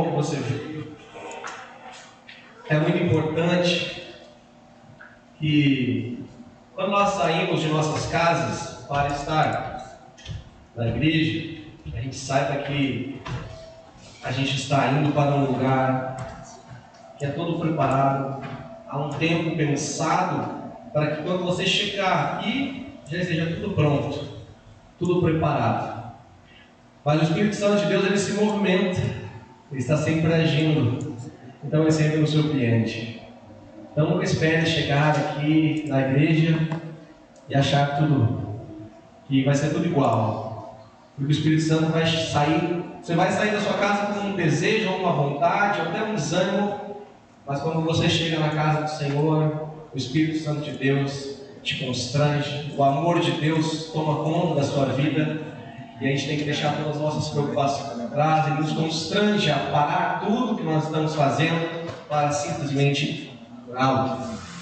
que você veio. É muito importante que, quando nós saímos de nossas casas para estar na igreja, a gente saiba que a gente está indo para um lugar que é todo preparado, há um tempo pensado para que quando você chegar aqui, já esteja tudo pronto, tudo preparado. Mas o Espírito Santo de Deus, ele se movimenta, ele está sempre agindo, então ele sempre nos surpreende. Então nunca espere chegar aqui na igreja e achar que vai ser tudo igual, porque o Espírito Santo vai sair, você vai sair da sua casa com um desejo, ou uma vontade, ou até um desânimo, mas quando você chega na casa do Senhor, o Espírito Santo de Deus te constrange, o amor de Deus toma conta da sua vida, e a gente tem que deixar todas as nossas preocupações atrás. Ele nos constrange a parar tudo que nós estamos fazendo para simplesmente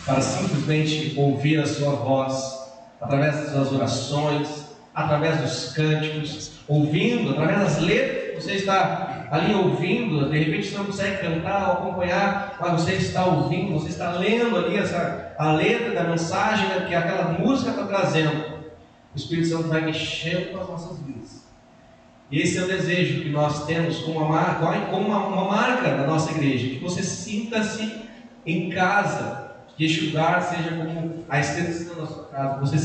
para simplesmente ouvir a sua voz, através das suas orações, através dos cânticos, ouvindo, através das letras. Você está ali ouvindo, de repente você não consegue cantar ou acompanhar, mas você está ouvindo, você está lendo ali a letra da mensagem que aquela música está trazendo. O Espírito Santo vai mexendo com as nossas vidas. E esse é o desejo que nós temos como uma marca da nossa igreja, que você sinta-se em casa, que este lugar seja como a extensão da sua casa, que você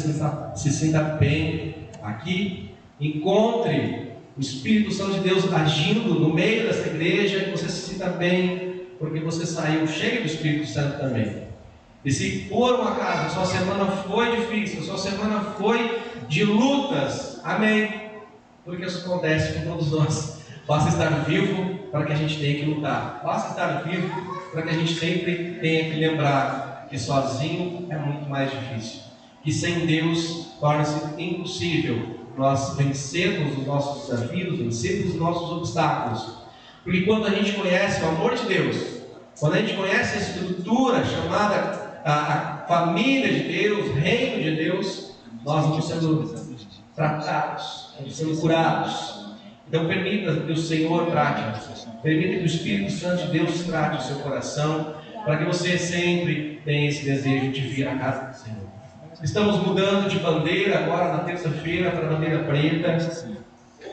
se sinta bem aqui, encontre o Espírito Santo de Deus agindo no meio dessa igreja, que você se sinta bem, porque você saiu cheio do Espírito Santo também. E se por um acaso a sua semana foi difícil, a sua semana foi de lutas, amém, porque isso acontece com todos nós. Basta estar vivo para que a gente tenha que lutar, basta estar vivo para que a gente sempre tenha que lembrar que sozinho é muito mais difícil, que sem Deus torna-se impossível nós vencermos os nossos desafios, vencermos os nossos obstáculos. Porque quando a gente conhece o amor de Deus, quando a gente conhece a estrutura chamada a família de Deus, reino de Deus, nós vamos sendo tratados, vamos sendo curados. Então permita que o Senhor trate, permita que o Espírito Santo de Deus trate o seu coração, para que você sempre tenha esse desejo de vir à casa do Senhor. Estamos mudando de bandeira agora na terça-feira para a bandeira preta,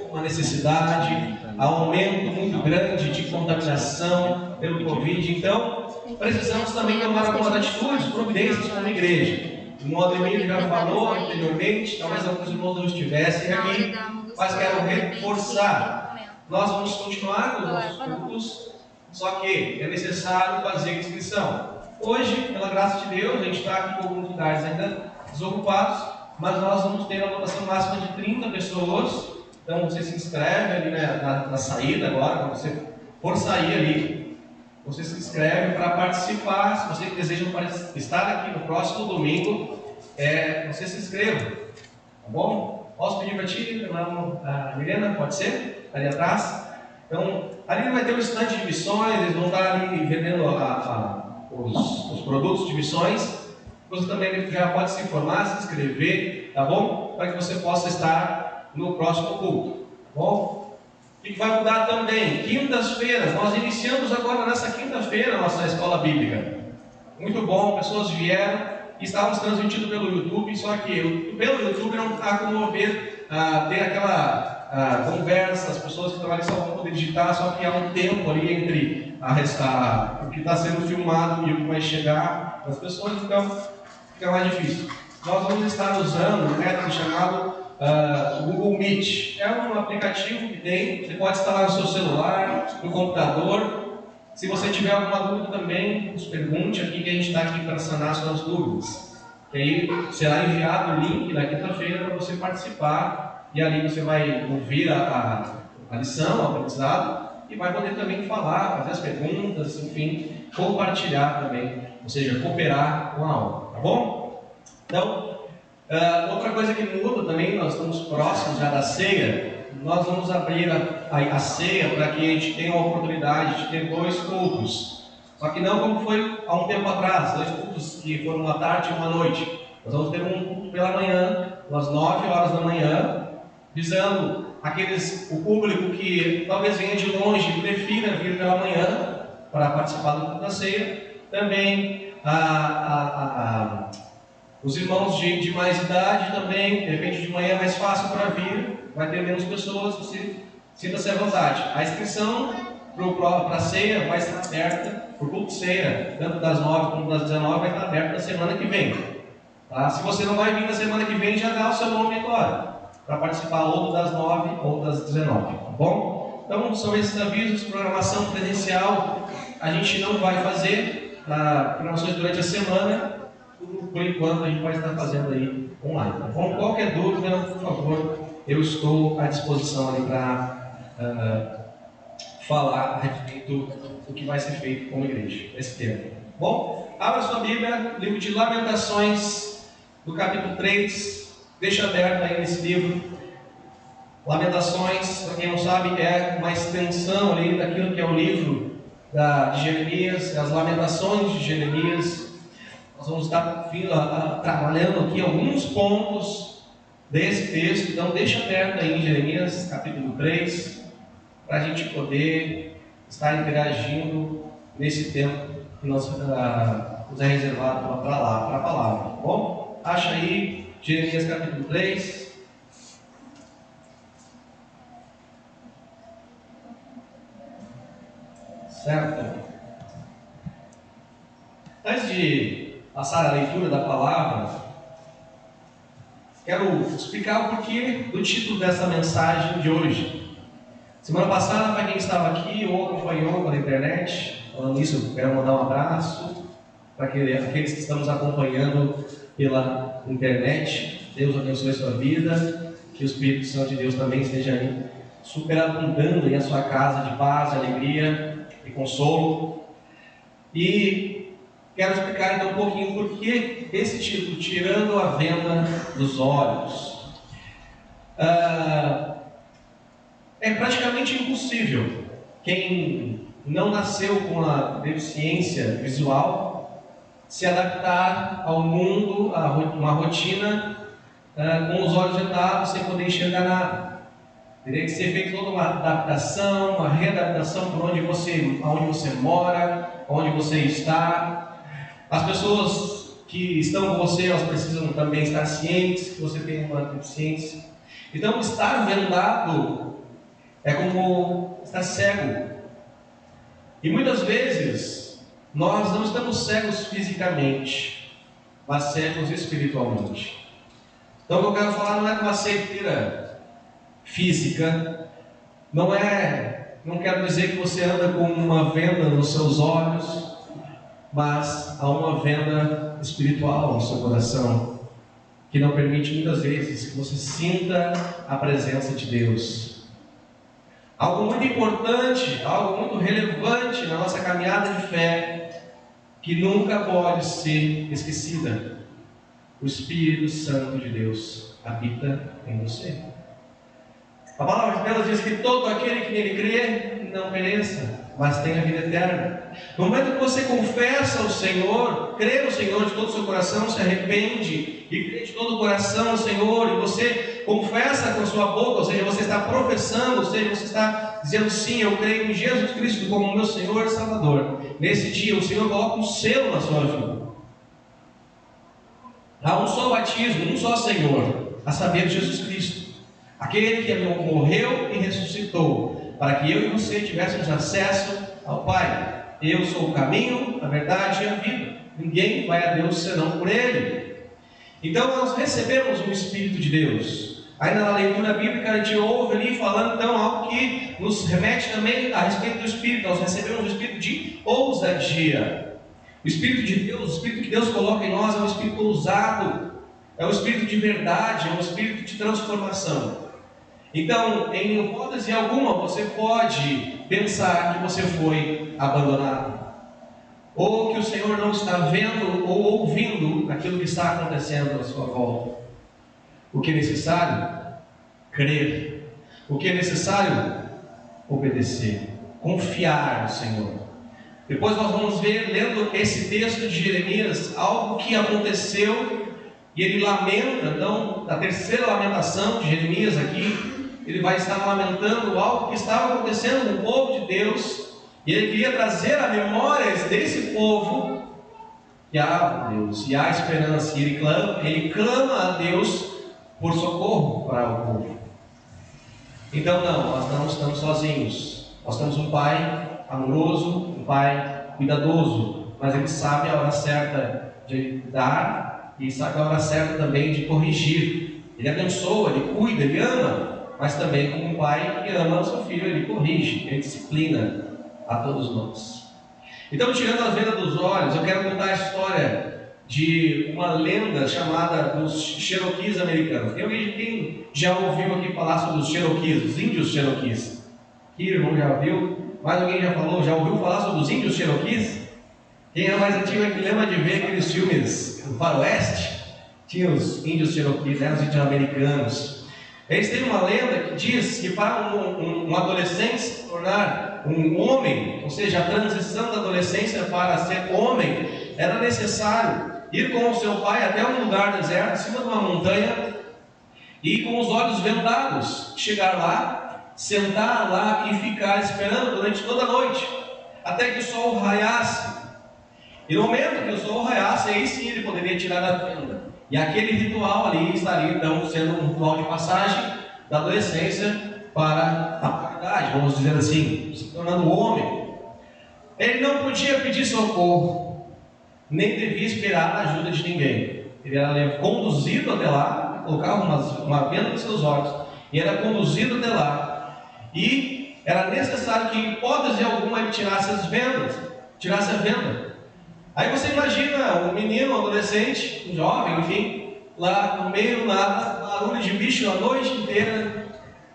uma necessidade, há um aumento muito grande de contaminação pelo Covid, então precisamos também tomar algumas atitudes, providências como igreja. O Ademir já falou anteriormente, talvez alguns irmãos não estivessem aqui, mas quero reforçar. Nós vamos continuar com os nossos cultos, só que é necessário fazer inscrição. Hoje, pela graça de Deus, a gente está aqui com alguns lugares ainda desocupados, mas nós vamos ter a lotação máxima de 30 pessoas. Então você se inscreve ali na saída agora, quando você for sair ali, você se inscreve para participar. Se você deseja estar aqui no próximo domingo, você se inscreva, tá bom? Posso pedir para ti, a Milena, pode ser? Ali atrás. Então, ali vai ter um estande de missões, eles vão estar ali vendendo os produtos de missões. Você também já pode se informar, se inscrever, tá bom? Para que você possa estar no próximo culto, tá bom? O que vai mudar também? Quintas-feiras, nós iniciamos agora nessa quinta-feira a nossa escola bíblica. Muito bom, pessoas vieram e estávamos transmitindo pelo YouTube, só que pelo YouTube não está como ter aquela conversa, as pessoas que estão ali só vão poder digitar, só que há um tempo ali entre o que está sendo filmado e o que vai chegar para as pessoas, então fica mais difícil. Nós vamos estar usando um método chamado Google Meet. É um aplicativo que tem, você pode instalar no seu celular, no computador. Se você tiver alguma dúvida também, nos pergunte aqui, que a gente está aqui para sanar suas dúvidas. E aí será enviado o link na quinta-feira para você participar, e ali você vai ouvir a lição, o aprendizado, e vai poder também falar, fazer as perguntas, enfim, compartilhar também, ou seja, cooperar com a aula, tá bom? Então, outra coisa que muda também, nós estamos próximos já da ceia. Nós vamos abrir a ceia para que a gente tenha a oportunidade de ter 2 cultos. Só que não como foi há um tempo atrás, 2 cultos que foram uma tarde e uma noite. Nós vamos ter um culto pela manhã, às 9 horas da manhã, visando o público que talvez venha de longe e prefira vir pela manhã para participar da ceia. Também os irmãos de mais idade também, de repente de manhã é mais fácil para vir, vai ter menos pessoas, você sinta-se à vontade. A inscrição para a ceia vai estar aberta, para o culto de ceia, tanto das 9 como das 19, vai estar aberto na semana que vem. Tá? Se você não vai vir na semana que vem, já dá o seu nome agora, para participar ou das 9 ou das 19, tá bom? Então são esses avisos. Programação presencial a gente não vai fazer, programações durante a semana, por enquanto a gente vai estar fazendo aí online, tá bom? Qualquer dúvida, por favor, eu estou à disposição ali para falar a respeito do que vai ser feito como igreja nesse tempo. Bom, abra sua Bíblia, livro de Lamentações, do capítulo 3, deixa aberto aí nesse livro. Lamentações, para quem não sabe, é uma extensão ali daquilo que é o livro de Jeremias, as Lamentações de Jeremias. Nós vamos estar trabalhando aqui alguns pontos desse texto, então deixa aberto aí em Jeremias capítulo 3, para a gente poder estar interagindo nesse tempo que nos é reservado para a palavra, tá bom? Acha aí Jeremias capítulo 3. Certo? Antes de passar a leitura da palavra, quero explicar o porquê do título dessa mensagem de hoje. Semana passada, para quem estava aqui ou acompanhou pela internet, falando isso, quero mandar um abraço para aqueles que estamos acompanhando pela internet. Deus abençoe a sua vida, que o Espírito Santo de Deus também esteja aí superabundando em a sua casa de paz, de alegria e consolo. E quero explicar então um pouquinho por que esse título, Tirando a Venda dos Olhos. É praticamente impossível quem não nasceu com a deficiência visual se adaptar ao mundo, a uma rotina com os olhos vendados, sem poder enxergar nada. Teria que ser feita toda uma adaptação, uma readaptação por aonde você mora, onde você está. As pessoas que estão com você, elas precisam também estar cientes que você tem uma deficiência. Então, estar vendado é como estar cego. E muitas vezes nós não estamos cegos fisicamente, mas cegos espiritualmente. Então o que eu quero falar não é de uma cegueira física, não quero dizer que você anda com uma venda nos seus olhos, mas há uma venda espiritual no seu coração, que não permite muitas vezes que você sinta a presença de Deus. Algo muito importante, algo muito relevante na nossa caminhada de fé, que nunca pode ser esquecida. O Espírito Santo de Deus habita em você. A palavra de Deus diz que todo aquele que nele crê não pereça, mas tenha vida eterna. No momento que você confessa o Senhor, crê no Senhor de todo o seu coração, se arrepende e crê de todo o coração no Senhor, e você confessa com a sua boca, ou seja, você está professando, ou seja, você está dizendo sim, eu creio em Jesus Cristo como meu Senhor e Salvador. Nesse dia o Senhor coloca um selo na sua vida. Há um só batismo, um só Senhor, a saber, Jesus Cristo, aquele que morreu e ressuscitou, para que eu e você tivéssemos acesso ao Pai. Eu sou o caminho, a verdade e a vida. Ninguém vai a Deus senão por Ele. Então nós recebemos o Espírito de Deus. Aí na leitura bíblica a gente ouve ali falando então algo que nos remete também a respeito do Espírito. Nós recebemos o Espírito de ousadia. O Espírito de Deus, o Espírito que Deus coloca em nós é um Espírito ousado, é um Espírito de verdade, é um Espírito de transformação. Então, em hipótese alguma, você pode pensar que você foi abandonado, ou que o Senhor não está vendo ou ouvindo aquilo que está acontecendo à sua volta. O que é necessário? Crer. O que é necessário? Obedecer. Confiar no Senhor. Depois nós vamos ver, lendo esse texto de Jeremias, algo que aconteceu, e ele lamenta, então, a terceira lamentação de Jeremias aqui, ele vai estar lamentando algo que estava acontecendo no povo de Deus, e ele queria trazer a memórias desse povo que há Deus, e há esperança, e ele clama a Deus por socorro para o povo. Então não, nós não estamos sozinhos, nós temos um Pai amoroso, um Pai cuidadoso, mas Ele sabe a hora certa de dar, e sabe a hora certa também de corrigir. Ele abençoa, Ele cuida, Ele ama, mas também como um pai que ama o seu filho, Ele corrige, Ele disciplina a todos nós. Então, tirando a venda dos olhos, eu quero contar a história de uma lenda chamada dos Cherokees americanos. Quem já ouviu aqui falar sobre os Cherokees, os índios Cherokees? Aqui, irmão, já ouviu? Mais alguém já falou? Já ouviu falar sobre os índios Cherokees? Quem é mais antigo é que lembra de ver aqueles filmes do faroeste? Tinha os índios Cherokees, eram os índios americanos. Eles têm uma lenda que diz que para um adolescente se tornar um homem, ou seja, a transição da adolescência para ser homem, era necessário ir com o seu pai até um lugar deserto, em cima de uma montanha, e com os olhos vendados, chegar lá, sentar lá e ficar esperando durante toda a noite, até que o sol raiasse. E no momento que o sol raiasse, aí sim ele poderia tirar a venda. E aquele ritual ali estaria então sendo um ritual de passagem da adolescência para a maturidade, vamos dizer assim, se tornando homem. Ele não podia pedir socorro, nem devia esperar a ajuda de ninguém. Ele era conduzido até lá, colocava uma venda nos seus olhos, e era conduzido até lá. E era necessário que, em hipótese alguma, ele tirasse as vendas, tirasse a venda. Aí você imagina um menino, um adolescente, um jovem, enfim, lá no meio do nada, barulho de bicho a noite inteira,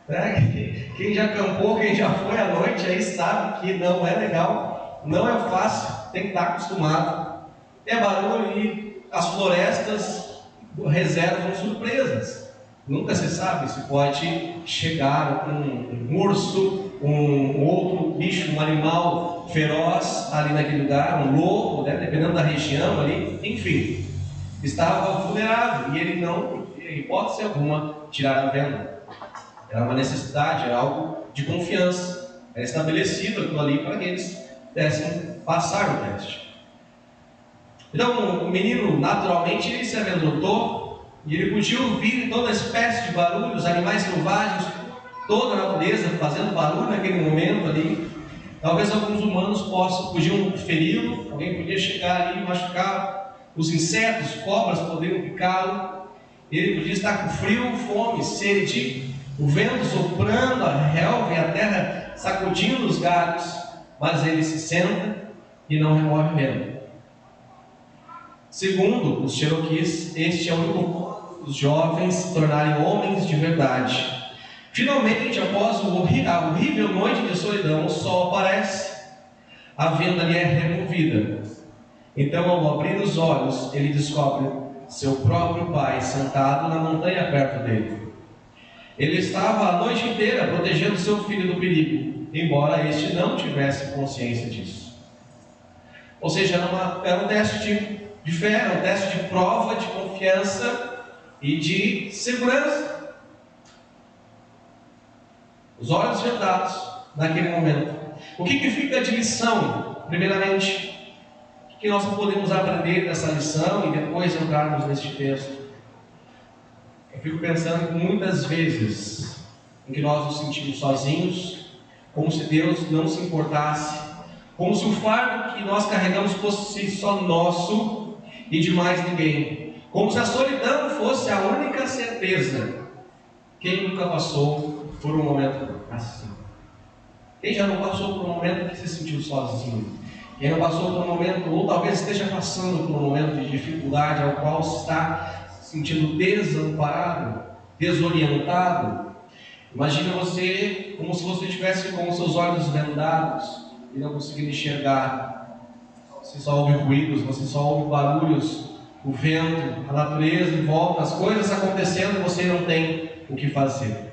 né? Quem já acampou, quem já foi à noite, aí sabe que não é legal, não é fácil, tem que estar acostumado. É barulho e as florestas reservam surpresas. Nunca se sabe se pode chegar um urso, um outro bicho, um animal feroz ali naquele lugar, um lobo, né, dependendo da região ali, enfim. Estava vulnerável e ele não podia, em hipótese alguma, tirar a venda. Era uma necessidade, era algo de confiança. Era estabelecido aquilo ali para que eles pudessem passar o teste. Então, o menino, naturalmente, ele se amedrontou e ele podia ouvir toda espécie de barulhos, animais selvagens, toda a natureza fazendo barulho naquele momento ali. Talvez alguns humanos podiam feri-lo, alguém podia chegar ali e machucar os insetos, cobras poderiam picá-lo. Ele podia estar com frio, fome, sede, o vento soprando, a relva e a terra sacudindo os galhos, mas ele se senta e não remove o vento. Segundo os Cherokees, este é o único modo dos jovens se tornarem homens de verdade. Finalmente, após a horrível noite de solidão, o sol aparece, a venda lhe é removida. Então, ao abrir os olhos, ele descobre seu próprio pai sentado na montanha perto dele. Ele estava a noite inteira protegendo seu filho do perigo, embora este não tivesse consciência disso. Ou seja, era um teste de fé, era um teste de prova, de confiança e de segurança. Os olhos vendados naquele momento. O que fica de lição? Primeiramente, o que nós podemos aprender dessa lição e depois entrarmos neste texto? Eu fico pensando que muitas vezes em que nós nos sentimos sozinhos, como se Deus não se importasse, como se o fardo que nós carregamos fosse só nosso e de mais ninguém, como se a solidão fosse a única certeza. Quem nunca passou por um momento assim? Quem já não passou por um momento que se sentiu sozinho? Quem não passou por um momento, ou talvez esteja passando por um momento de dificuldade, ao qual se está se sentindo desamparado, desorientado? Imagina você como se você estivesse com os seus olhos vendados e não conseguindo enxergar. Você só ouve ruídos, você só ouve barulhos, o vento, a natureza em volta, as coisas acontecendo e você não tem o que fazer.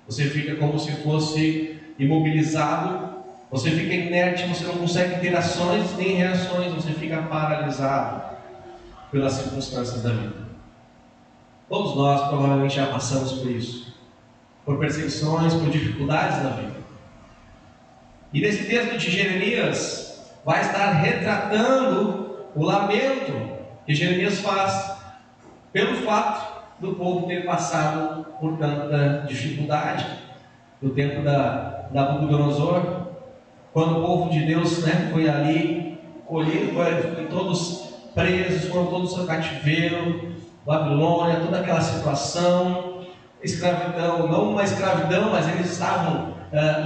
Você fica como se fosse imobilizado, você fica inerte, você não consegue ter ações nem reações, você fica paralisado pelas circunstâncias da vida. Todos nós provavelmente já passamos por isso. por perseguições, por dificuldades na vida. E nesse texto de Jeremias vai estar retratando o lamento que Jeremias faz pelo fato do povo ter passado por tanta dificuldade no tempo da Nabucodonosor, quando o povo de Deus, foi ali colhido, foram todos presos, foram todos ao cativeiro, Babilônia, toda aquela situação, escravidão, não uma escravidão, mas eles estavam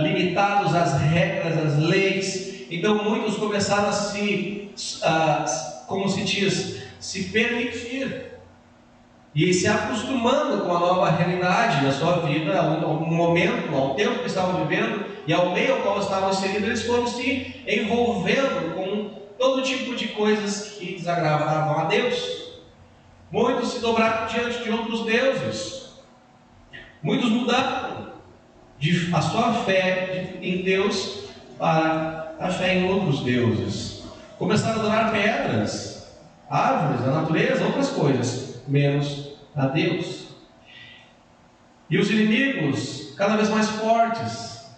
limitados às regras, às leis. Então muitos começaram a se permitir e se acostumando com a nova realidade da sua vida, ao momento, ao tempo que estavam vivendo e ao meio ao qual estavam inseridos. Eles foram se envolvendo com todo tipo de coisas que desagradavam a Deus. Muitos se dobraram diante de outros deuses. Muitos mudaram a sua fé em Deus para a fé em outros deuses. Começaram a adorar pedras, árvores, a natureza, outras coisas, menos a Deus. E os inimigos cada vez mais fortes,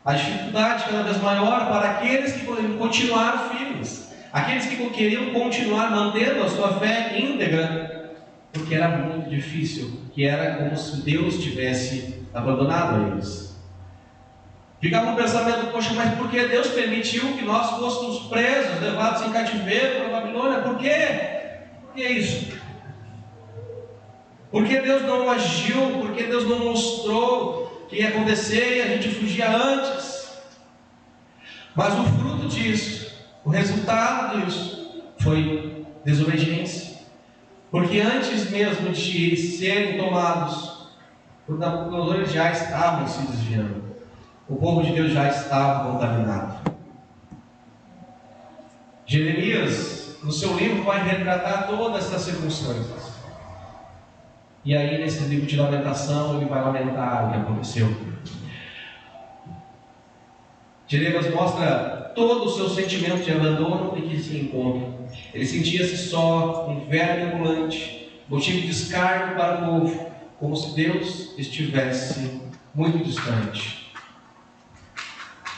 a dificuldade cada vez maior para aqueles que poderiam continuar firmes, aqueles que queriam continuar mantendo a sua fé íntegra, porque era muito difícil, que era como se Deus tivesse abandonado a eles. Ficava um pensamento: poxa, mas por que Deus permitiu que nós fôssemos presos, levados em cativeiro para a Babilônia? Por quê? Por que isso? Por que Deus não agiu? Por que Deus não mostrou que ia acontecer e a gente fugia antes? Mas o fruto disso, o resultado disso, foi desobediência. Porque antes mesmo de serem tomados por Nabucodonosor, eles já estavam se desviando. O povo de Deus já estava contaminado. Jeremias, no seu livro, vai retratar todas essas circunstâncias. E aí, nesse livro de lamentação, ele vai lamentar o que aconteceu. Jeremias mostra todo o seu sentimento de abandono e que se encontra. Ele sentia-se só, um verme ambulante, motivo de descargo para o povo, como se Deus estivesse muito distante.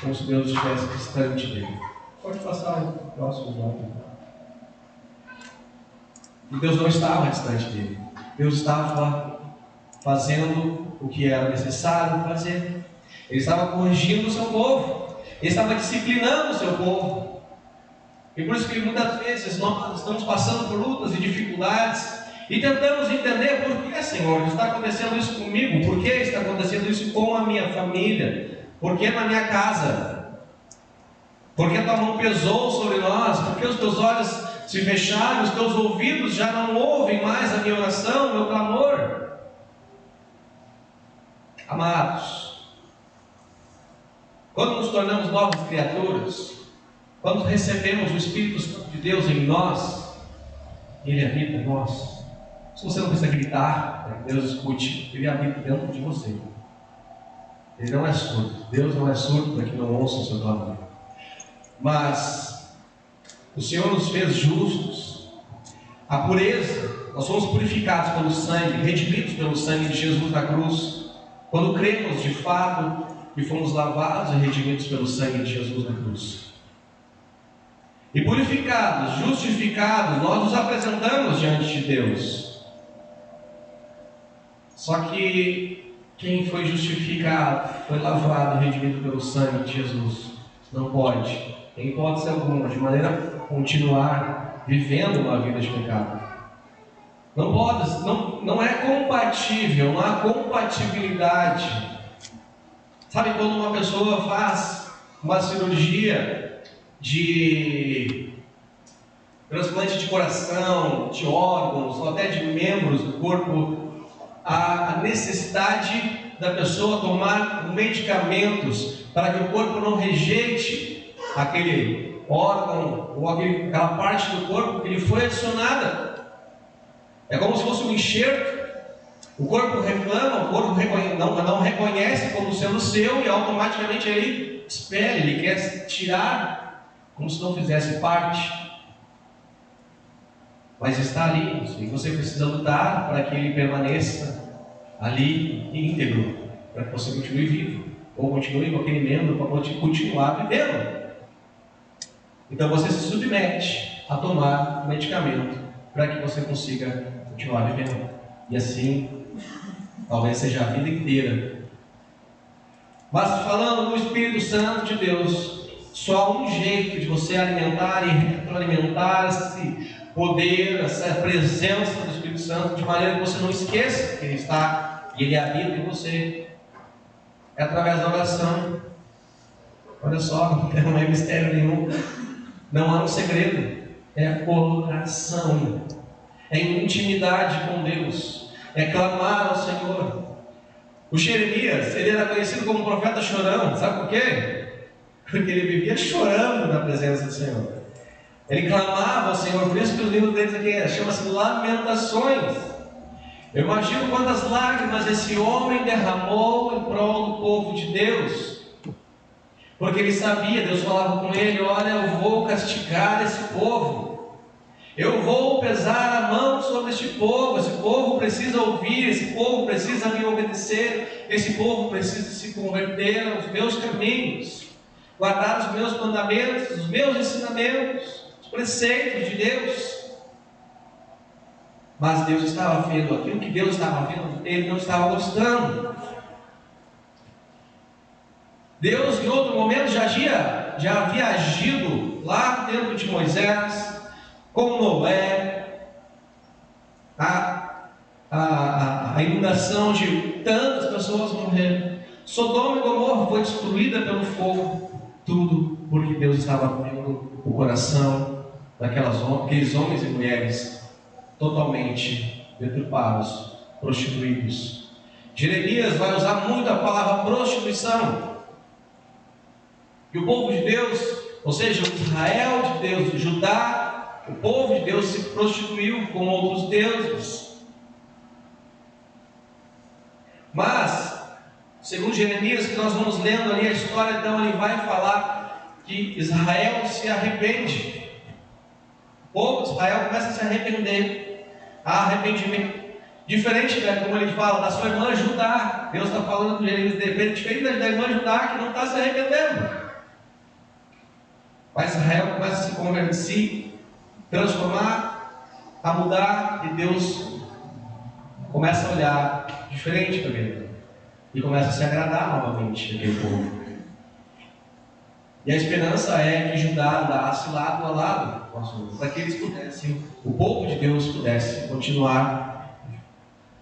Como se Deus estivesse distante dele. Pode passar o próximo slide. E Deus não estava distante dele. Deus estava fazendo o que era necessário fazer. Ele estava corrigindo o seu povo. Ele estava disciplinando o seu povo. E por isso que muitas vezes nós estamos passando por lutas e dificuldades e tentamos entender por que, Senhor, está acontecendo isso comigo? Por que está acontecendo isso com a minha família? Por que na minha casa? Por que tua mão pesou sobre nós? Por que os teus olhos se fecharam? Os teus ouvidos já não ouvem mais a minha oração, o meu clamor? Amados, quando nos tornamos novas criaturas, quando recebemos o Espírito Santo de Deus em nós, Ele habita em nós. Se você não precisa gritar para que Deus escute, Ele habita dentro de você. Ele não é surdo. Deus não é surdo para que não ouça o seu clamor. Mas o Senhor nos fez justos. A pureza, nós somos purificados pelo sangue, redimidos pelo sangue de Jesus na cruz. Quando cremos de fato e fomos lavados e redimidos pelo sangue de Jesus na cruz. E purificados, justificados, nós nos apresentamos diante de Deus. Só que quem foi justificado, foi lavado e redimido pelo sangue de Jesus, não pode, em hipótese alguma, de maneira a continuar vivendo uma vida de pecado. Não pode, não é compatível, não há compatibilidade. Sabe quando uma pessoa faz uma cirurgia de transplante de coração, de órgãos, ou até de membros do corpo, a necessidade da pessoa tomar medicamentos para que o corpo não rejeite aquele órgão ou aquela parte do corpo que lhe foi adicionada. É como se fosse um enxerto. O corpo reclama, o corpo não reconhece como sendo seu e automaticamente ele espera, ele quer tirar, como se não fizesse parte. Mas está ali, e você precisa lutar para que ele permaneça ali íntegro. para que você continue vivo, ou continue com aquele membro para continuar vivendo. Então você se submete a tomar medicamento para que você consiga continuar vivendo. E assim, talvez seja a vida inteira. Mas falando do Espírito Santo de Deus, só há um jeito de você alimentar e retroalimentar esse poder, essa presença do Espírito Santo, de maneira que você não esqueça que Ele está e Ele habita em você. É através da oração. Olha só, não é mistério nenhum. Não há um segredo. É oração. É intimidade com Deus. É clamar ao Senhor. O Jeremias, ele era conhecido como profeta chorão. Sabe por quê? Porque ele vivia chorando na presença do Senhor. Ele clamava ao Senhor. Por isso que o livro deles aqui chama-se Lamentações. Eu imagino quantas lágrimas esse homem derramou em prol do povo de Deus. Porque ele sabia, Deus falava com ele: olha, eu vou castigar esse povo. Eu vou pesar a mão sobre este povo. Esse povo precisa ouvir, esse povo precisa me obedecer, esse povo precisa se converter aos meus caminhos, guardar os meus mandamentos, os meus ensinamentos, os preceitos de Deus. Mas Deus estava vendo aquilo que Deus estava vendo, ele não estava gostando. Deus, em outro momento, já havia agido lá dentro de Moisés, com Noé, a inundação de tantas pessoas morreram. Sodoma e Gomorra foi destruída pelo fogo, tudo porque Deus estava vendo o coração daqueles homens e mulheres totalmente deturpados, prostituídos. Jeremias vai usar muito a palavra prostituição. E o povo de Deus, ou seja, o Israel de Deus, o Judá, o povo de Deus se prostituiu com outros deuses. Mas, segundo Jeremias, que nós vamos lendo ali a história, então ele vai falar que Israel se arrepende. O povo de Israel começa a se arrepender. Há arrependimento. Diferente, como ele fala, da sua irmã Judá. Deus está falando com Jeremias, diferente da irmã Judá, que não está se arrependendo. Mas Israel começa a se converter, se transformar, a mudar, e Deus começa a olhar diferente para ele e começa a se agradar novamente daquele povo. E a esperança é que Judá andasse lado a lado com a sua, para que eles pudessem, o povo de Deus pudesse continuar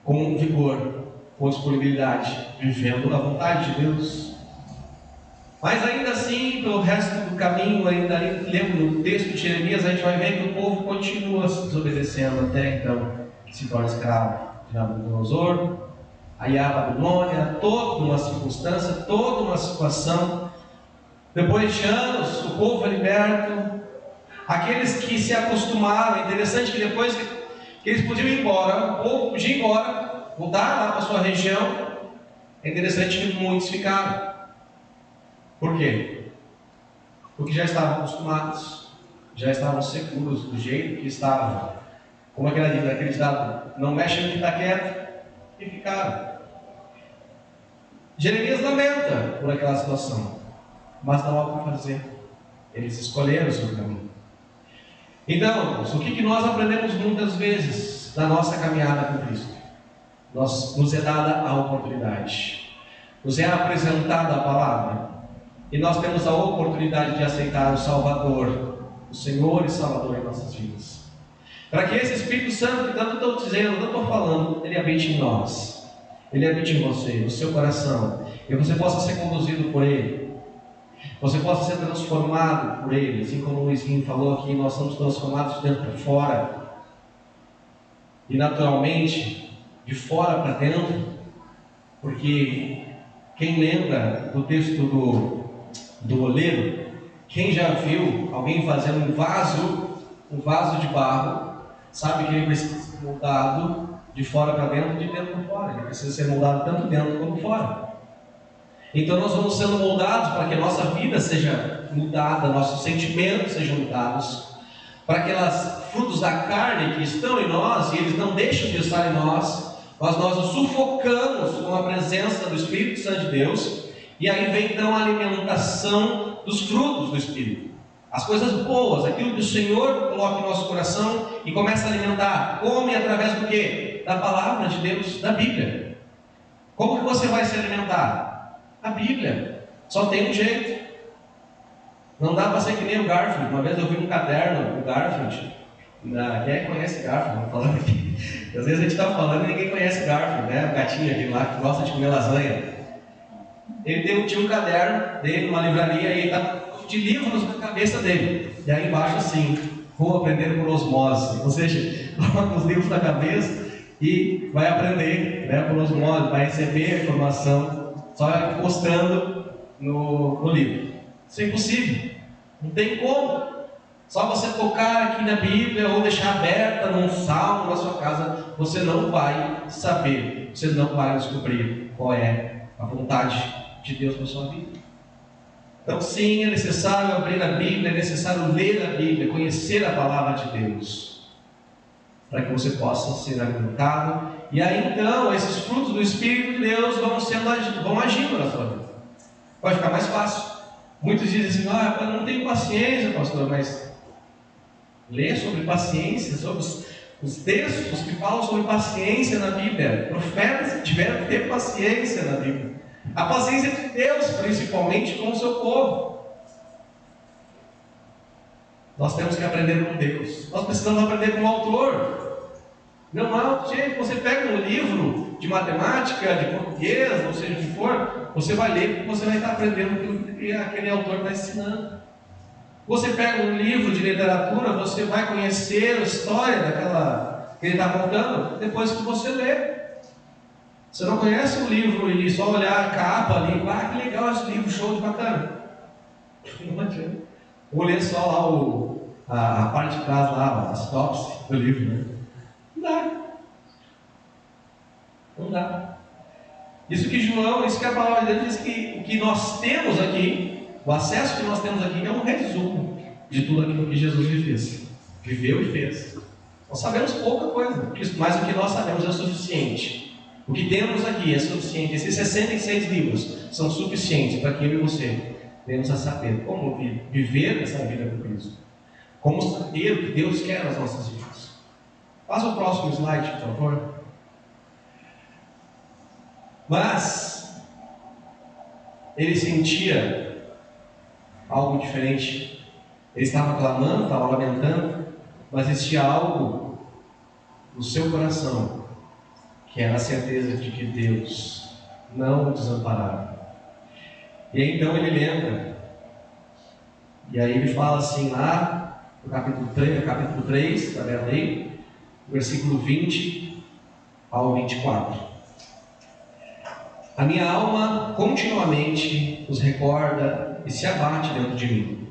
com vigor, com disponibilidade, vivendo a vontade de Deus. Mas ainda assim, pelo resto do caminho, ainda lendo no texto de Jeremias, a gente vai ver que o povo continua se desobedecendo até então que se torna escravo de Nabucodonosor, aí a Babilônia, toda uma circunstância, toda uma situação. Depois de anos, o povo é liberto. Aqueles que se acostumaram, é interessante que depois que eles podiam ir embora, o povo podia ir embora, voltar lá para a sua região. É interessante que muitos ficaram. Por quê? Porque já estavam acostumados, já estavam seguros do jeito que estavam. Como aquele ditado, não mexe no que está quieto, e ficaram. Jeremias lamenta por aquela situação, mas não há o que fazer. Eles escolheram o seu caminho. Então, o que nós aprendemos muitas vezes na nossa caminhada com Cristo? Nos é dada a oportunidade, nos é apresentada a palavra, e nós temos a oportunidade de aceitar o Salvador, o Senhor e Salvador em nossas vidas, para que esse Espírito Santo, que tanto estou dizendo, tanto estou falando, ele habite em nós, ele habite em você, no seu coração, e você possa ser conduzido por ele, você possa ser transformado por ele, assim como o Luizinho falou aqui, nós somos transformados de dentro para fora, e naturalmente, de fora para dentro, porque quem lembra do texto do oleiro, quem já viu alguém fazendo um vaso de barro, sabe que ele precisa ser moldado de fora para dentro, de dentro para fora, ele precisa ser moldado tanto dentro como fora. Então nós vamos sendo moldados para que a nossa vida seja mudada, nossos sentimentos sejam mudados, para que aqueles frutos da carne que estão em nós, e eles não deixam de estar em nós, mas nós nos sufocamos com a presença do Espírito Santo de Deus, e aí vem então a alimentação dos frutos do Espírito. As coisas boas, aquilo que o Senhor coloca em nosso coração e começa a alimentar. Come através do quê? Da palavra de Deus, da Bíblia. Como que você vai se alimentar? A Bíblia. Só tem um jeito. Não dá para ser que nem o Garfield. Uma vez eu vi um caderno do Garfield. Quem conhece Garfield? Vamos falando aqui. Às vezes a gente está falando e ninguém conhece Garfield, né? O gatinho aquele lá que gosta de comer lasanha. Ele tinha um caderno dele numa livraria e ele estava de livros na cabeça dele. E aí embaixo assim, vou aprender por osmose. Ou seja, coloca os livros na cabeça e vai aprender, né, por osmose, vai receber a informação só encostando no livro. Isso é impossível. Não tem como. Só você tocar aqui na Bíblia ou deixar aberta num salmo na sua casa, você não vai saber, você não vai descobrir qual é a vontade de Deus para a sua vida. Então sim, é necessário abrir a Bíblia, é necessário ler a Bíblia, conhecer a palavra de Deus, para que você possa ser alimentado. E aí então, esses frutos do Espírito de Deus vão agindo na sua vida. Vai ficar mais fácil. Muitos dizem assim, eu não tenho paciência, pastor, mas lê sobre paciência, sobre os textos que falam sobre paciência na Bíblia. Profetas tiveram que ter paciência na Bíblia. A paciência de Deus, principalmente com o seu povo. Nós temos que aprender com Deus. Nós precisamos aprender com o autor. Não há jeito. Você pega um livro de matemática, de português, ou seja o que for, você vai ler porque você vai estar aprendendo aquilo que aquele autor está ensinando. Você pega um livro de literatura, você vai conhecer a história daquela que ele está contando depois que você lê. Você não conhece o livro e só olhar a capa ali, que legal esse livro, show de bacana. Não adianta. Ou ler só lá a parte de trás, lá, a sinopse do livro, né? Não dá. Não dá. Isso que a palavra de Deus diz que o que nós temos aqui, o acesso que nós temos aqui é um resumo de tudo aquilo que Jesus fez. Viveu e fez. Nós sabemos pouca coisa, mas o que nós sabemos é o suficiente. O que temos aqui é suficiente. Esses 66 livros são suficientes para que eu e você venhamos a saber como viver essa vida com Cristo. Como saber o que Deus quer nas nossas vidas. Faz o próximo slide, por favor. Mas ele sentia algo diferente. Ele estava clamando, estava lamentando, mas existia algo no seu coração que era a certeza de que Deus não o desamparava. E aí, então ele lembra, e aí ele fala assim lá no capítulo 3 está vendo aí? Versículo 20 ao 24. A minha alma continuamente os recorda e se abate dentro de mim.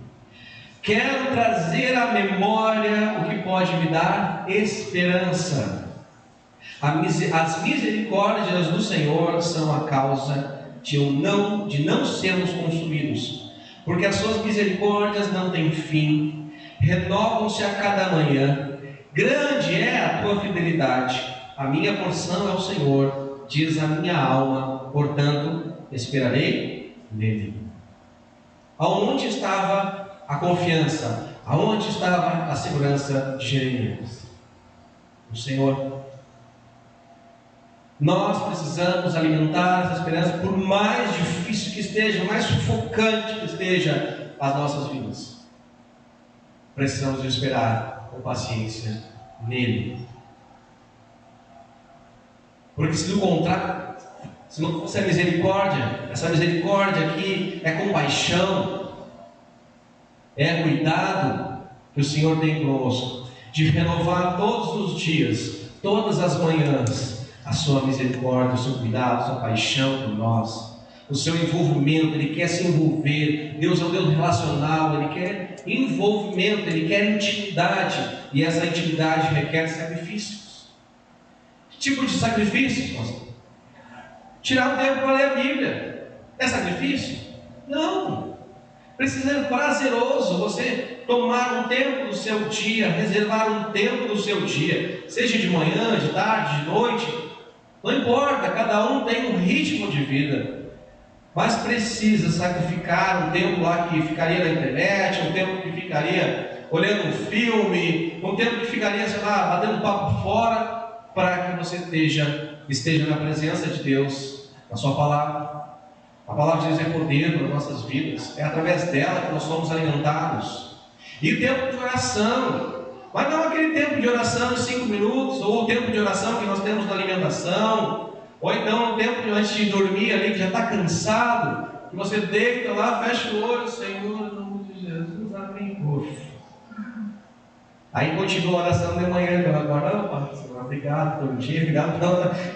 Quero trazer à memória o que pode me dar esperança. As misericórdias do Senhor são a causa de não sermos consumidos, porque as suas misericórdias não têm fim, renovam-se a cada manhã. Grande é a tua fidelidade. A minha porção é o Senhor, diz a minha alma, portanto esperarei nele. Aonde estava a confiança? Aonde estava a segurança de Jeremias? O Senhor. Nós precisamos alimentar essa esperança, por mais difícil que esteja, mais sufocante que esteja as nossas vidas. Precisamos esperar com paciência nele. Porque se do contrário, se não fosse a misericórdia, essa misericórdia aqui é compaixão, é cuidado que o Senhor tem conosco, de renovar todos os dias, todas as manhãs, a sua misericórdia, o seu cuidado, a sua paixão por nós, o seu envolvimento. Ele quer se envolver. Deus é um Deus relacional, Ele quer envolvimento, Ele quer intimidade, e essa intimidade requer sacrifícios. Que tipo de sacrifícios, pastor? Tirar um tempo para ler a Bíblia é sacrifício? Não. Precisa ser prazeroso você tomar um tempo do seu dia, reservar um tempo do seu dia, seja de manhã, de tarde, de noite, Não importa, cada um tem um ritmo de vida, mas precisa sacrificar um tempo lá que ficaria na internet, um tempo que ficaria olhando um filme, um tempo que ficaria, sei lá, batendo papo fora, para que você esteja na presença de Deus, na sua palavra. A palavra de Deus é poder nas nossas vidas, é através dela que nós somos alimentados. E o tempo de oração, mas não aquele tempo de oração de 5 minutos, ou o tempo de oração que nós temos na alimentação, ou então o tempo de antes de dormir ali, que já está cansado, que você deita lá, fecha o olho, Senhor, em nome de Jesus, amém. Aí continua a oração de manhã, agora, obrigado pelo dia, obrigado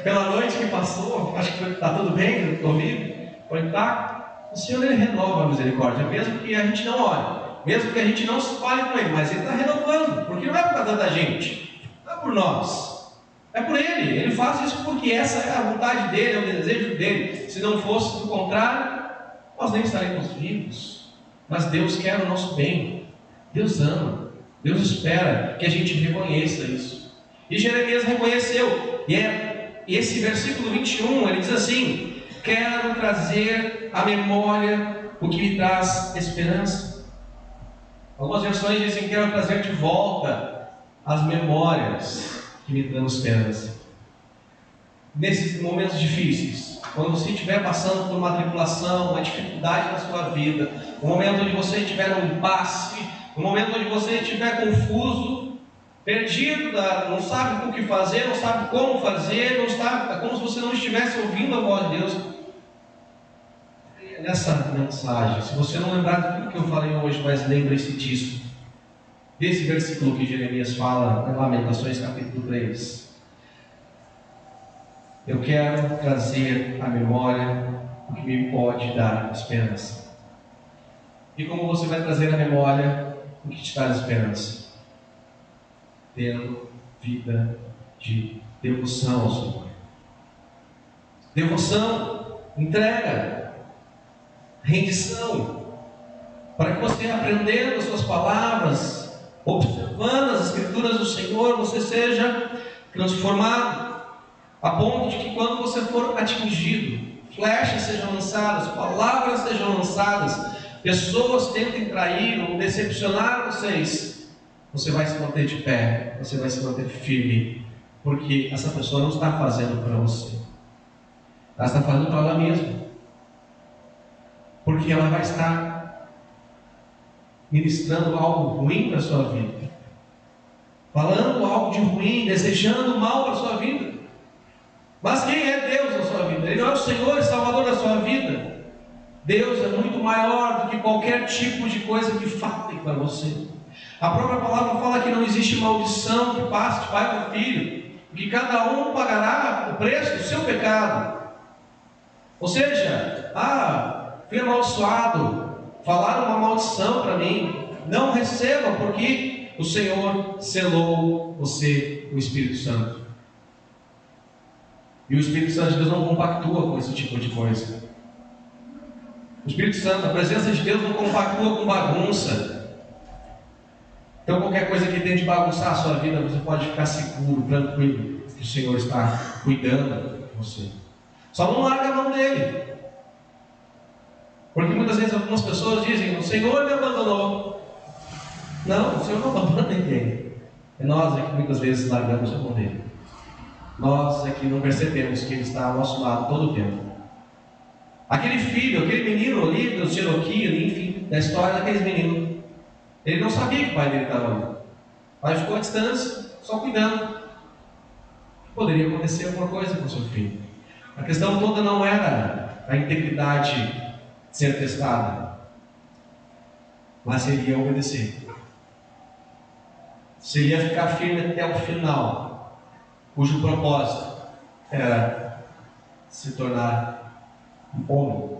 pela noite que passou, acho que está tudo bem comigo, pode estar. O Senhor, Ele renova a misericórdia, mesmo que a gente não ore, mesmo que a gente não se fale com Ele, mas Ele está renovando, porque não é por causa da gente, não é por nós, é por Ele. Ele faz isso porque essa é a vontade dEle, é o desejo dEle. Se não fosse do contrário, nós nem estaríamos vivos. Mas Deus quer o nosso bem, Deus ama, Deus espera que a gente reconheça isso. E Jeremias reconheceu, e esse versículo 21, ele diz assim: quero trazer à memória o que me traz esperança. Algumas versões dizem: quero trazer de volta as memórias que me dão esperança. Nesses momentos difíceis, quando você estiver passando por uma tribulação, uma dificuldade na sua vida, um momento onde você estiver num impasse, um momento onde você estiver confuso, perdido, não sabe o que fazer, não sabe como fazer, não sabe, é como se você não estivesse ouvindo a voz de Deus. Nessa mensagem, se você não lembrar de tudo que eu falei hoje, mas lembre-se disso, desse versículo que Jeremias fala em Lamentações capítulo 3. Eu quero trazer à memória o que me pode dar esperança. E como você vai trazer à memória o que te traz esperança? Tendo vida de devoção ao Senhor. Devoção, entrega, rendição, para que você, aprendendo as suas palavras, observando as Escrituras do Senhor, você seja transformado, a ponto de que quando você for atingido, flechas sejam lançadas, palavras sejam lançadas, pessoas tentem trair ou decepcionar vocês, você vai se manter de pé, você vai se manter firme, porque essa pessoa não está fazendo para você, ela está fazendo para ela mesma, porque ela vai estar ministrando algo ruim para a sua vida, falando algo de ruim, desejando mal para a sua vida. Mas quem é Deus na sua vida? Ele não é o Senhor e Salvador da sua vida. Deus é muito maior do que qualquer tipo de coisa que falem para você. A própria palavra fala que não existe maldição que passe de pai para filho, que cada um pagará o preço do seu pecado. Ou seja, fui amaldiçoado, falaram uma maldição para mim, não receba, porque o Senhor selou você com o Espírito Santo. E o Espírito Santo de Deus não compactua com esse tipo de coisa. O Espírito Santo, a presença de Deus não compactua com bagunça. Então qualquer coisa que tente bagunçar a sua vida, você pode ficar seguro, tranquilo, que o Senhor está cuidando de você. Só não larga a mão dele. Porque muitas vezes algumas pessoas dizem: o Senhor me abandonou. Não, o Senhor não abandona ninguém. É nós que muitas vezes largamos a mão dele. Nós é que não percebemos que Ele está ao nosso lado todo o tempo. Aquele filho, aquele menino ali, dos Cherokee, ali, enfim, da história daqueles meninos, ele não sabia que o pai dele estava ali. O pai ficou à distância, só cuidando. Poderia acontecer alguma coisa com o seu filho. A questão toda não era a integridade ser testada, mas seria obedecer. Seria ficar firme até o final, cujo propósito era se tornar um homem.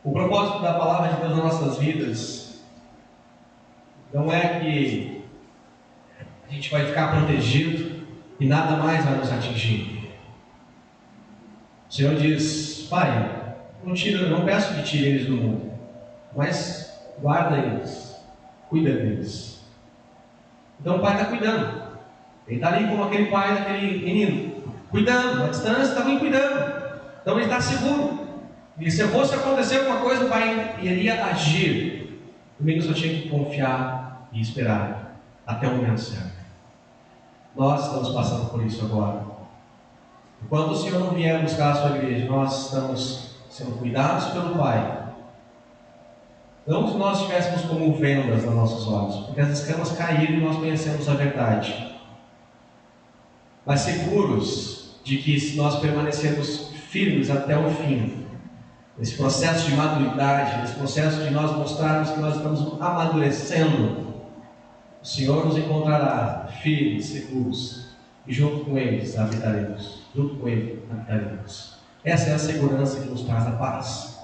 O propósito da palavra de Deus nas nossas vidas não é que a gente vai ficar protegido e nada mais vai nos atingir. O Senhor diz: Pai, não peço que tire eles do mundo, mas guarda eles, cuida deles. Então o Pai está cuidando. Ele está ali como aquele pai daquele menino. cuidando, à distância, está alguém cuidando. Então ele está seguro. E se fosse acontecer alguma coisa, o pai iria agir. O menino só tinha que confiar e esperar até o momento certo. Nós estamos passando por isso agora. Enquanto o Senhor não vier buscar a sua igreja, nós estamos sendo cuidados pelo Pai. Não que nós estivéssemos como vendas nos nossos olhos, porque as escamas caíram e nós conhecemos a verdade. Mas seguros de que se nós permanecermos firmes até o fim, nesse processo de maturidade, nesse processo de nós mostrarmos que nós estamos amadurecendo, o Senhor nos encontrará firmes, seguros, e junto com eles habitaremos. Junto com Ele habitaremos. Essa é a segurança que nos traz a paz.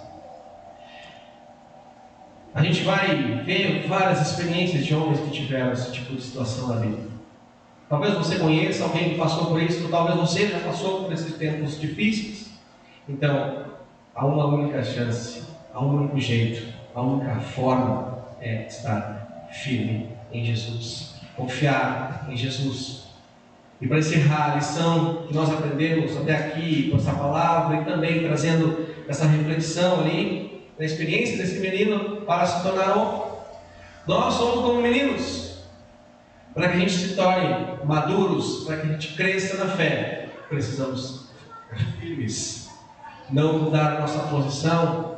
A gente vai ver várias experiências de homens que tiveram esse tipo de situação na vida. Talvez você conheça alguém que passou por isso, ou talvez você já passou por esses tempos difíceis. Então, há uma única chance, há um único jeito, a única forma é estar firme em Jesus, confiar em Jesus. E para encerrar a lição que nós aprendemos até aqui com essa palavra e também trazendo essa reflexão ali da experiência desse menino para se tornar homem, nós somos como meninos. Para que a gente se torne maduros, para que a gente cresça na fé, precisamos ficar firmes, não mudar a nossa posição.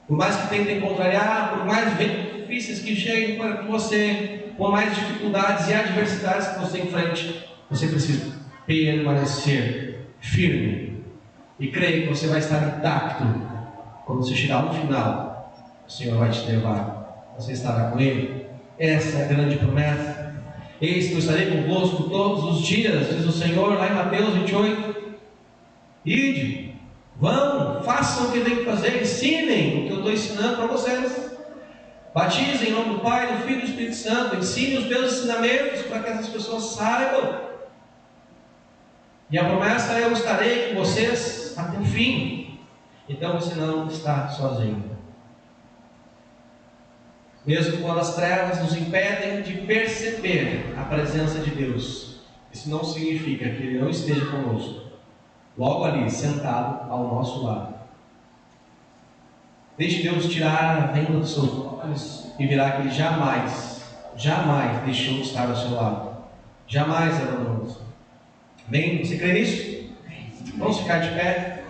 Por mais que tentem contrariar, por mais ventos difíceis que cheguem para você, por mais dificuldades e adversidades que você enfrente, você precisa permanecer firme e creia que você vai estar intacto. Quando você chegar no final, o Senhor vai te levar, você estará com Ele. Essa é a grande promessa. Eis que eu estarei convosco todos os dias, diz o Senhor lá em Mateus 28. Ide, vão, façam o que tem que fazer, ensinem o que eu estou ensinando para vocês. Batizem em nome do Pai, do Filho e do Espírito Santo. Ensinem os meus ensinamentos para que essas pessoas saibam. E a promessa é: eu estarei com vocês até o fim. Então você não está sozinho. Mesmo quando as trevas nos impedem de perceber a presença de Deus, isso não significa que Ele não esteja conosco, logo ali, sentado ao nosso lado. Deixe Deus tirar a venda dos seus olhos e verá que Ele jamais deixou de estar ao seu lado. Jamais abandonou você. Amém? Você crê nisso? Vamos ficar de pé.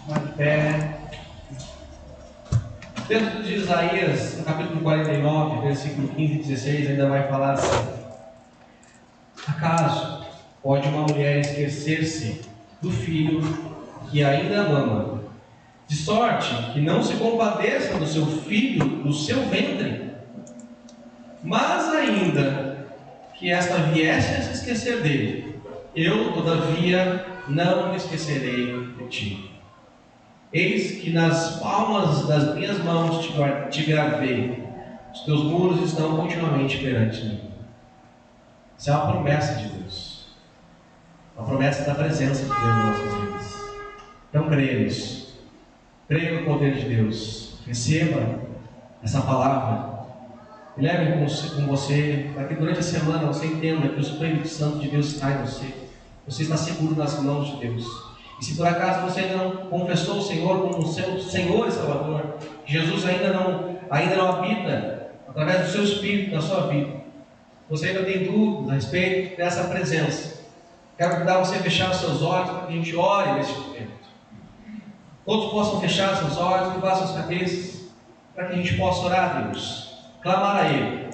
Ficar de pé. Dentro de Isaías, no capítulo 49, versículo 15 e 16, ainda vai falar assim: acaso pode uma mulher esquecer-se do filho que ainda mama, de sorte que não se compadeça do seu filho no seu ventre? Mas ainda que esta viesse a se esquecer dele, eu todavia não me esquecerei de ti. Eis que nas palmas das minhas mãos te gravei, os teus muros estão continuamente perante mim. Isso é uma promessa de Deus, uma promessa da presença de Deus nas nossas vidas. Então creia nisso, creia no poder de Deus, receba essa palavra e leve com você, para que durante a semana você entenda que o Espírito Santo de Deus está em você. Você está seguro nas mãos de Deus. E se por acaso você ainda não confessou o Senhor como seu Senhor e Salvador, Jesus ainda não habita através do seu Espírito na sua vida, você ainda tem dúvidas a respeito dessa presença, quero convidar você a fechar os seus olhos para que a gente ore neste momento. Todos possam fechar seus olhos, curvar suas cabeças, para que a gente possa orar a Deus, clamar a Ele.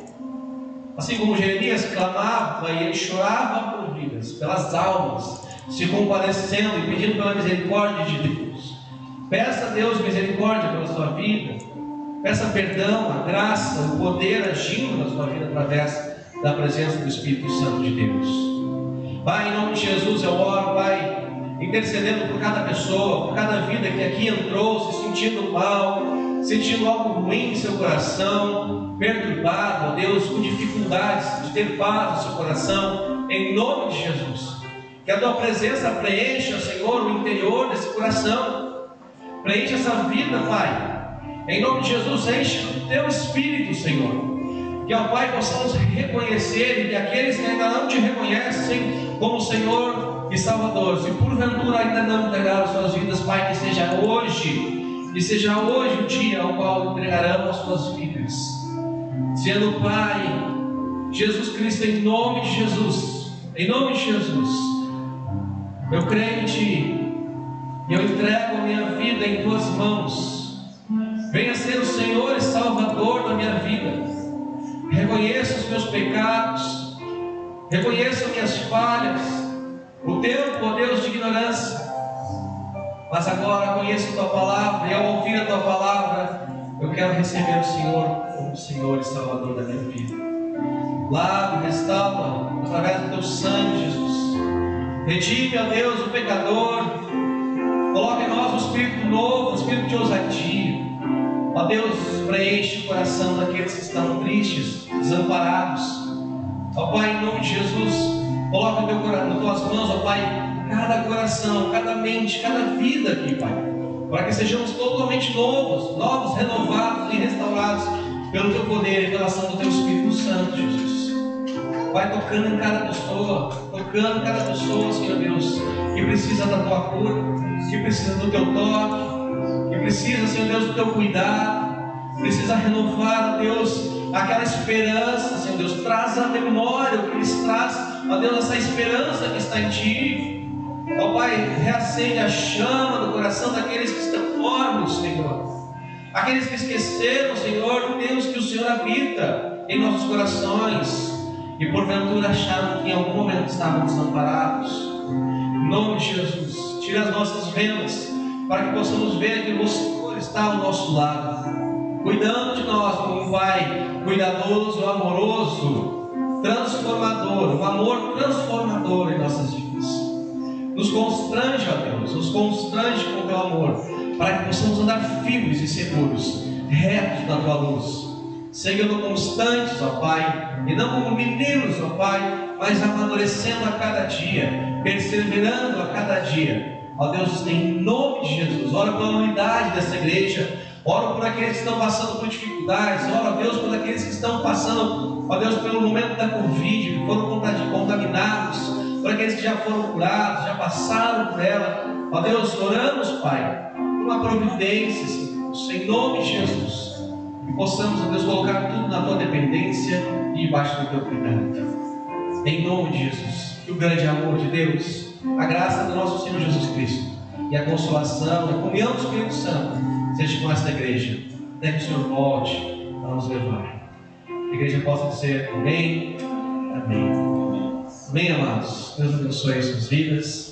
Assim como Jeremias clamava e ele chorava por vidas, pelas almas, se compadecendo e pedindo pela misericórdia de Deus. Peça a Deus misericórdia pela sua vida. Peça perdão, a graça, o poder agindo na sua vida através da presença do Espírito Santo de Deus. Pai, em nome de Jesus eu oro, Pai, intercedendo por cada pessoa, por cada vida que aqui entrou, se sentindo mal, sentindo algo ruim em seu coração, perturbado, ó Deus, com dificuldades de ter paz no seu coração, em nome de Jesus. Que a Tua presença preencha, Senhor, o interior desse coração. Preencha essa vida, Pai. Em nome de Jesus, enche do Teu Espírito, Senhor. Que, ó Pai, possamos reconhecer, e que aqueles que ainda não te reconhecem como Senhor e Salvador, se porventura ainda não entregaram suas vidas, Pai, que seja hoje o dia ao qual entregarão as suas vidas. Sendo, Pai, Jesus Cristo, em nome de Jesus, eu creio em Ti, e eu entrego a minha vida em Tuas mãos. Venha ser o Senhor e Salvador da minha vida. Reconheço os meus pecados, reconheço minhas falhas, o tempo, ó Deus, de ignorância. Mas agora conheço a Tua palavra, e ao ouvir a Tua palavra, eu quero receber o Senhor como Senhor e Salvador da minha vida. Lave, restaura, através do Teu sangue, Jesus. Redime, ó Deus, o pecador. Coloque em nós um espírito novo, um espírito de ousadia. Ó Deus, preenche o coração daqueles que estão tristes, desamparados. Ó Pai, em nome de Jesus, coloca o teu coração nas tuas mãos, ó Pai, cada coração, cada mente, cada vida aqui, Pai, para que sejamos totalmente novos, renovados e restaurados pelo teu poder e pela ação do teu Espírito Santo, Jesus. Vai tocando em cada pessoa, Senhor Deus, que precisa da tua cura, que precisa do teu toque, que precisa, Senhor Deus, do teu cuidado, precisa renovar, ó Deus, aquela esperança, Senhor Deus. Traz a memória o que lhes traz, ó Deus, essa esperança que está em Ti. Ó Pai, reacende a chama do coração daqueles que estão mornos, Senhor. Aqueles que esqueceram, Senhor Deus, que o Senhor habita em nossos corações e porventura acharam que em algum momento estavam desamparados. Em nome de Jesus, tira as nossas vendas, para que possamos ver que o Senhor está ao nosso lado, cuidando de nós como um Pai cuidadoso, amoroso, transformador, um amor transformador em nossas vidas. Nos constrange, ó Deus, nos constrange com o Teu amor, para que possamos andar firmes e seguros, retos na Tua luz, seguindo constantes, ó Pai, e não como meninos, ó Pai, mas amadurecendo a cada dia, perseverando a cada dia. Ó Deus, em nome de Jesus, oro pela unidade dessa igreja, oro por aqueles que estão passando por dificuldades, oro, ó Deus, por aqueles que estão passando, ó Deus, pelo momento da Covid, que foram contaminados, por aqueles que já foram curados, já passaram por ela. Ó Deus, oramos, Pai, por uma providência, Senhor, em nome de Jesus, que possamos, ó Deus, colocar tudo na Tua dependência e debaixo do Teu cuidado. Em nome de Jesus, que o grande amor de Deus, a graça do nosso Senhor Jesus Cristo e a consolação, a comunhão do Espírito Santo seja com esta igreja, até que o Senhor volte a nos levar. A igreja possa dizer amém, amém. Amém, amados. Deus abençoe as suas vidas.